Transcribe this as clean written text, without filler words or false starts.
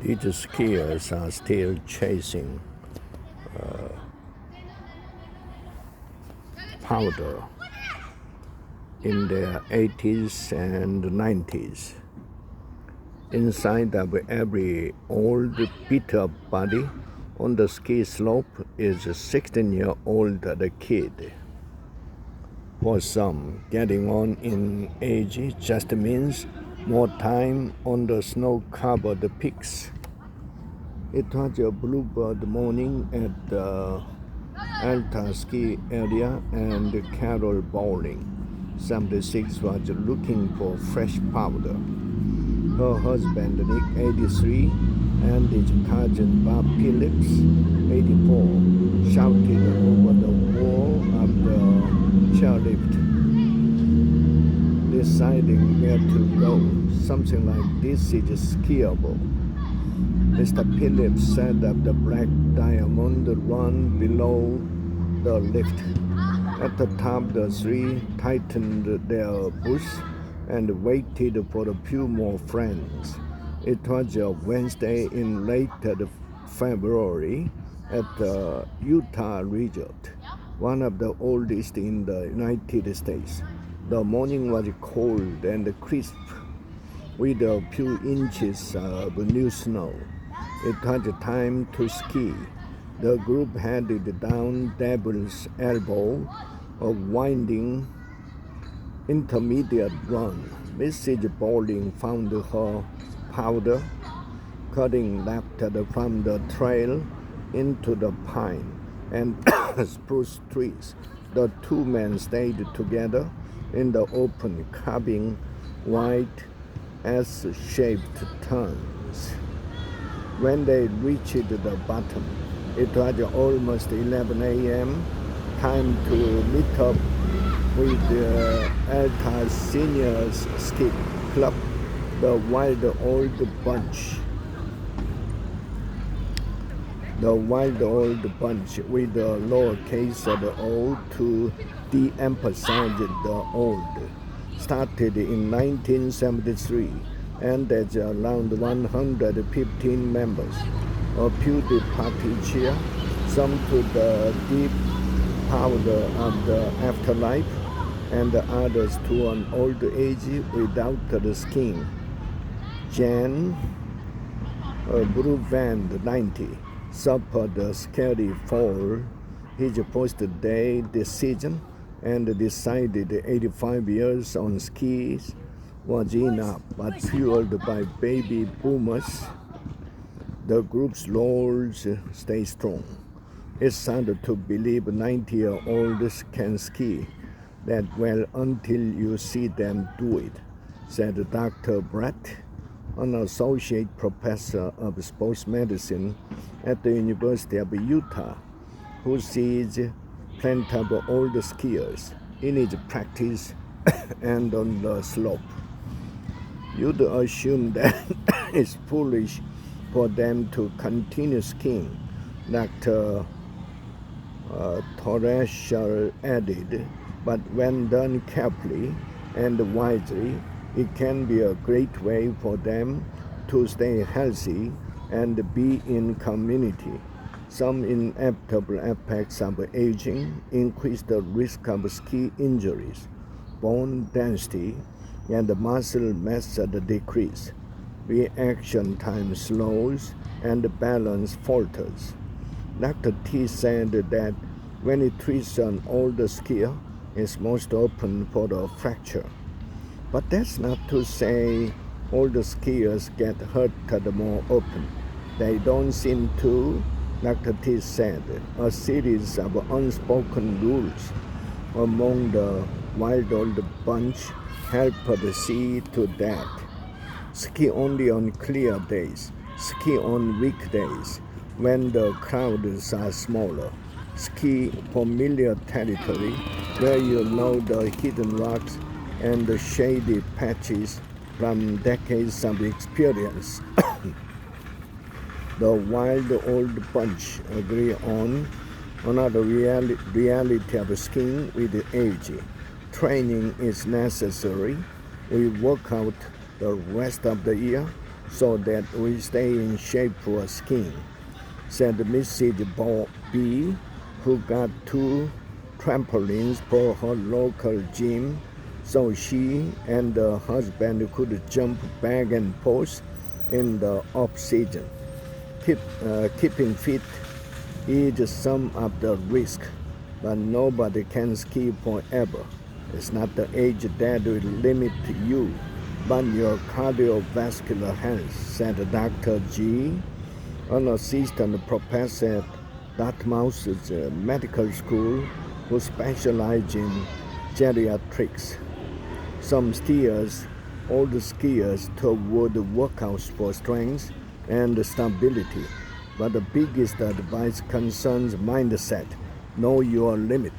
These skiers are still chasing powder in their 80s and 90s. Inside of every old beat-up body on the ski slope is a 16-year-old kid. For some, getting on in age just means more time on the snow-covered peaks. It was a bluebird morning at the Alta ski area, and Carol Bowling, 76, was looking for fresh powder. Her husband Nick, 83, and his cousin Bob Phillips, 84, shouted over the wall of the chairlift, deciding where to go. Something like this is skiable. Mr. Phillips set up the Black Diamond run below the lift. At the top, the three tightened their boots and waited for a few more friends. It was a Wednesday in late February at the Utah Resort, one of the oldest in the United States. The morning was cold and crisp, with a few inches of new snow. It was time to ski. The group headed down Devil's Elbow, a winding intermediate run. Mrs. Bowling found her powder, cutting left from the trail into the pine and spruce trees. The two men stayed together in the open, carving wide S-shaped turns. When they reached the bottom, it was almost 11 a.m., time to meet up with the Alta Seniors Ski Club, the Wild Old Bunch. The Wild Old Bunch, with the lowercase o to de-emphasize the old, started in 1973 and has around 115 members. A few departed here, some to the deep powder of the afterlife, and others to an old age without the skiing. Jan Bruvand, 90, suffered a scary fall his first day this season and decided 85 years on skis was enough, but fueled by baby boomers, the group's laurels stay strong. It's hard to believe 90-year-olds can ski that well until you see them do it, said Dr. Brett, an associate professor of sports medicine at the University of Utah, who sees plenty of old skiers in his practice and on the slope. You'd assume that it's foolish for them to continue skiing, Dr. Torreschel added, but when done carefully and wisely, it can be a great way for them to stay healthy and be in community. Some inevitable effects of aging increase the risk of ski injuries, bone density, and muscle mass decrease. Reaction time slows and balance falters. Dr. T said that when he treats an older skier, it's most open for a fracture. But that's not to say older skiers get hurt more often. They don't seem to, Dr. T said. A series of unspoken rules among the Wild Old Bunch helped see to that. Ski only on clear days. Ski on weekdays when the crowds are smaller. Ski familiar territory where you know the hidden rocks and the shady patches from decades of experience. The Wild Old Bunch agree on another reality of skiing with age. Training is necessary. We work out the rest of the year, so that we stay in shape for skiing, said Mrs. B, who got 2 trampolines for her local gym so she and her husband could jump back and forth in the off-season. Keeping fit is some of the risk, but nobody can ski forever. It's not the age that will limit you, but your cardiovascular health, said Dr. G, an assistant professor at Dartmouth's medical school who specializes in geriatrics. Some skiers, older skiers, toward workouts for strength and stability, but the biggest advice concerns mindset. Know your limit.